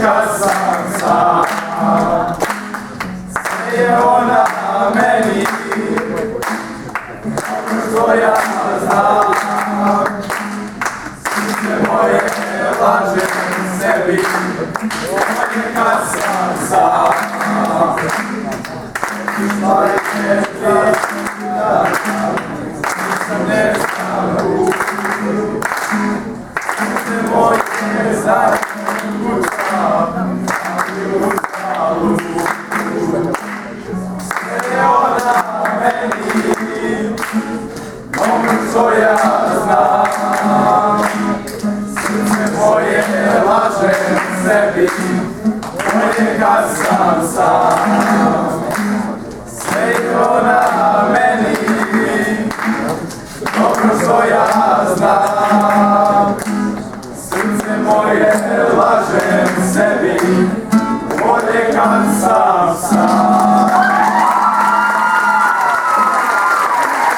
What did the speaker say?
kad sam sam, sve je ona meni, to ja znam. Srce moje lažem sebi, kad sam sam. Stvari me prikida, nisam nestavu. Srce moje zakuca, ali u stalu. Sve je ona meni, ono što ja znam. Srce moje lažem sebi, moje kad sam sam. Sve je ona meni, dobro što ja znam. Srce moje lažem sebi, bolje kad sam sam.